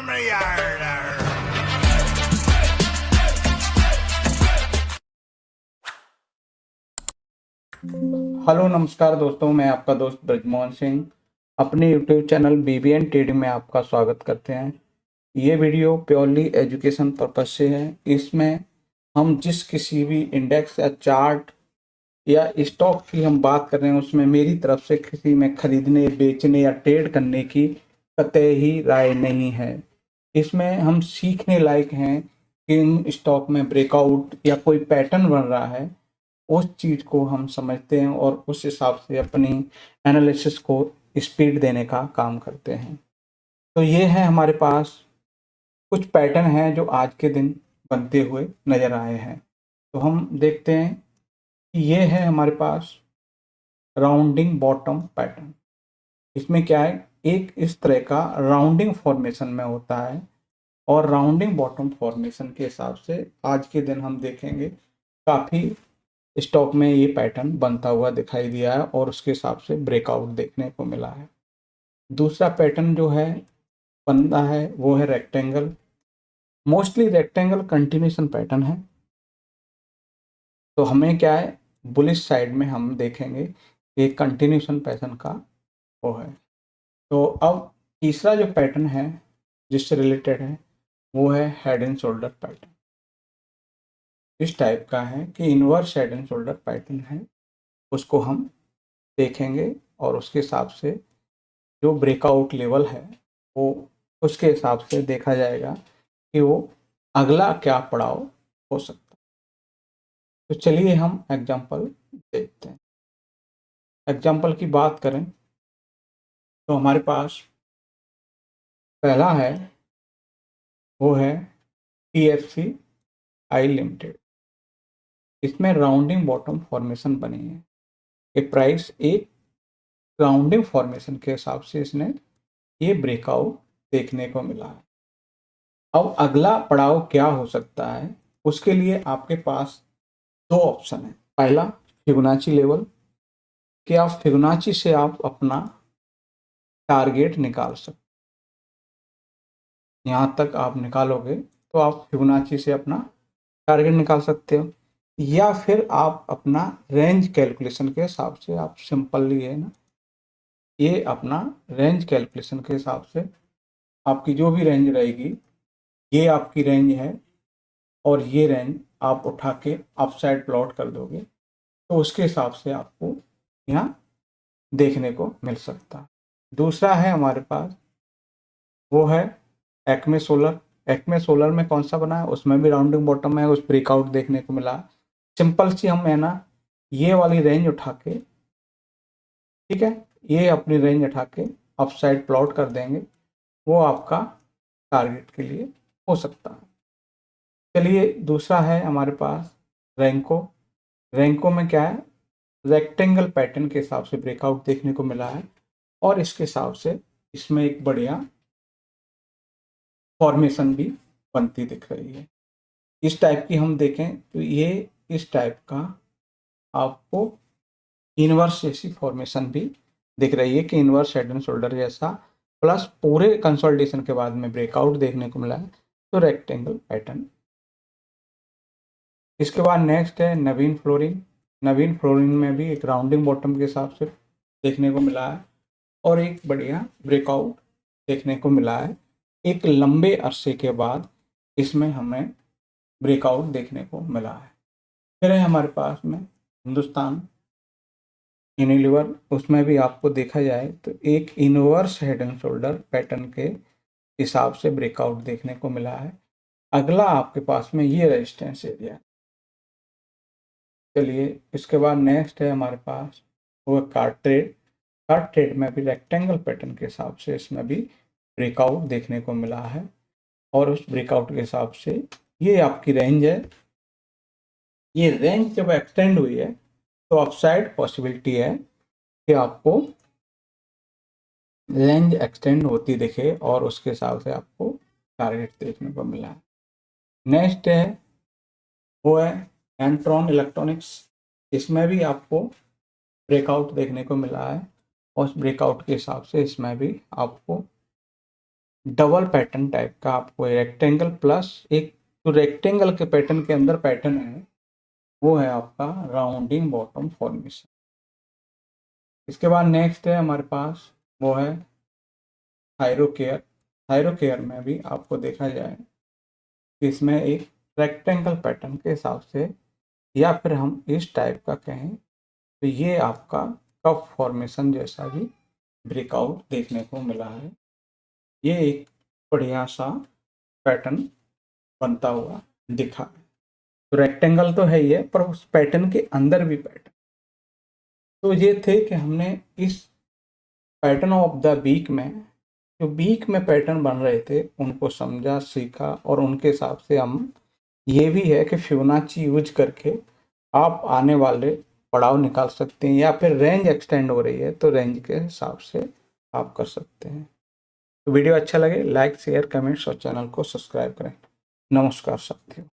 Hello नमस्कार दोस्तों, मैं आपका दोस्त ब्रजमोहन सिंह अपने यूट्यूब चैनल बीबीएन ट्रेडिंग में आपका स्वागत करते हैं। ये वीडियो प्योरली एजुकेशन पर्पज से है। इसमें हम जिस किसी भी इंडेक्स या चार्ट या स्टॉक की हम बात कर रहे हैं, उसमें मेरी तरफ से किसी में खरीदने, बेचने या ट्रेड करने की कतई ही राय नहीं है। इसमें हम सीखने लायक हैं कि इन स्टॉक में ब्रेकआउट या कोई पैटर्न बन रहा है, उस चीज़ को हम समझते हैं और उस हिसाब से अपनी एनालिसिस को स्पीड देने का काम करते हैं। तो ये है हमारे पास कुछ पैटर्न हैं जो आज के दिन बनते हुए नज़र आए हैं। तो हम देखते हैं कि ये है हमारे पास राउंडिंग बॉटम पैटर्न। इसमें क्या है, एक इस तरह का राउंडिंग फॉर्मेशन में होता है और राउंडिंग बॉटम फॉर्मेशन के हिसाब से आज के दिन हम देखेंगे काफ़ी स्टॉक में ये पैटर्न बनता हुआ दिखाई दिया है और उसके हिसाब से ब्रेकआउट देखने को मिला है। दूसरा पैटर्न जो है बनता है वो है rectangle. Mostly rectangle continuation pattern है। तो हमें क्या है, बुलिश साइड में हम देखेंगे एक कंटिन्यूशन पैटर्न का वो है। तो अब तीसरा जो पैटर्न है जिससे रिलेटेड है वो है हेड एंड शोल्डर पैटर्न। इस टाइप का है कि inverse head and shoulder pattern है, उसको हम देखेंगे और उसके हिसाब से जो ब्रेकआउट लेवल है वो उसके हिसाब से देखा जाएगा कि वो अगला क्या पड़ाव हो सकता है। तो चलिए हम एग्जांपल देखते हैं। एग्जांपल की बात करें तो हमारे पास पहला है वो है TFC आई लिमिटेड। इसमें राउंडिंग बॉटम फॉर्मेशन बनी है। एक प्राइस एक राउंडिंग फॉर्मेशन के हिसाब से इसने ये ब्रेकआउट देखने को मिला है। अब अगला पड़ाव क्या हो सकता है, उसके लिए आपके पास दो ऑप्शन है। पहला फिबोनाची लेवल, कि आप फिबोनाची से आप अपना टारगेट निकाल सकते। यहाँ तक आप निकालोगे तो आप फिबोनाची से अपना टारगेट निकाल सकते हो, या फिर आप अपना रेंज कैलकुलेशन के हिसाब से आप सिंपली है ना, ये अपना रेंज कैलकुलेशन के हिसाब से आपकी जो भी रेंज रहेगी, ये आपकी रेंज है और ये रेंज आप उठा के अपसाइड प्लॉट कर दोगे तो उसके हिसाब से आपको यहाँ देखने को मिल सकता है। दूसरा है हमारे पास वो है एक्मे सोलर। एक्मे सोलर में कौन सा बना है, उसमें भी राउंडिंग बॉटम है, उस ब्रेकआउट देखने को मिला। सिंपल सी हम है ना ये वाली रेंज उठा के, ठीक है, ये अपनी रेंज उठा के अपसाइड प्लॉट कर देंगे, वो आपका टारगेट के लिए हो सकता है। चलिए दूसरा है हमारे पास रैंको। रैंको में क्या है, रेक्टेंगल पैटर्न के हिसाब से ब्रेकआउट देखने को मिला है और इसके हिसाब से इसमें एक बढ़िया फॉर्मेशन भी बनती दिख रही है। इस टाइप की हम देखें तो ये इस टाइप का आपको इनवर्स जैसी फॉर्मेशन भी दिख रही है कि इनवर्स हेड एंड शोल्डर जैसा, प्लस पूरे कंसोलिडेशन के बाद में ब्रेकआउट देखने को मिला है, तो रेक्टेंगल पैटर्न। इसके बाद नेक्स्ट है नवीन फ्लोरिंग। नवीन फ्लोरिंग में भी एक राउंडिंग बॉटम के हिसाब से देखने को मिला है और एक बढ़िया ब्रेकआउट देखने को मिला है। एक लंबे अरसे के बाद इसमें हमें ब्रेकआउट देखने को मिला है। फिर है हमारे पास में हिंदुस्तान यूनिलीवर। उसमें भी आपको देखा जाए तो एक inverse head and shoulder pattern के हिसाब से ब्रेकआउट देखने को मिला है। अगला आपके पास में ये रेजिस्टेंस एरिया। चलिए इसके बाद नेक्स्ट है हमारे पास वो कार्ड ट्रेड। कार्ड ट्रेड में भी रेक्टेंगल पैटर्न के हिसाब से इसमें भी ब्रेकआउट देखने को मिला है और उस ब्रेकआउट के हिसाब से ये आपकी रेंज है। ये रेंज जब एक्सटेंड हुई है तो अपसाइड पॉसिबिलिटी है कि आपको रेंज एक्सटेंड होती दिखे और उसके हिसाब से आपको टारगेट देखने को मिला है। नेक्स्ट है वो है एंट्रॉन इलेक्ट्रॉनिक्स। इसमें भी आपको ब्रेकआउट देखने को मिला है और उस ब्रेकआउट के हिसाब से इसमें भी आपको डबल पैटर्न टाइप का आपको रेक्टेंगल प्लस एक, तो रेक्टेंगल के पैटर्न के अंदर पैटर्न है वो है आपका राउंडिंग बॉटम फॉर्मेशन। इसके बाद नेक्स्ट है हमारे पास वो है थायरोकेयर। थायरोकेयर में भी आपको देखा जाए कि इसमें एक रेक्टेंगल पैटर्न के हिसाब से या फिर हम इस टाइप का कहें तो ये आपका कप फॉर्मेशन जैसा भी ब्रेकआउट देखने को मिला है। ये एक बढ़िया सा पैटर्न बनता हुआ दिखा है। तो रेक्टेंगल तो है ही है पर उस पैटर्न के अंदर भी पैटर्न। तो ये थे कि हमने इस पैटर्न ऑफ द वीक में जो वीक में पैटर्न बन रहे थे उनको समझा, सीखा और उनके हिसाब से हम ये भी है कि फिबोनाची यूज करके आप आने वाले पड़ाव निकाल सकते हैं या फिर रेंज एक्सटेंड हो रही है तो रेंज के हिसाब से आप कर सकते हैं। तो वीडियो अच्छा लगे लाइक शेयर कमेंट्स और चैनल को सब्सक्राइब करें। नमस्कार साथियों।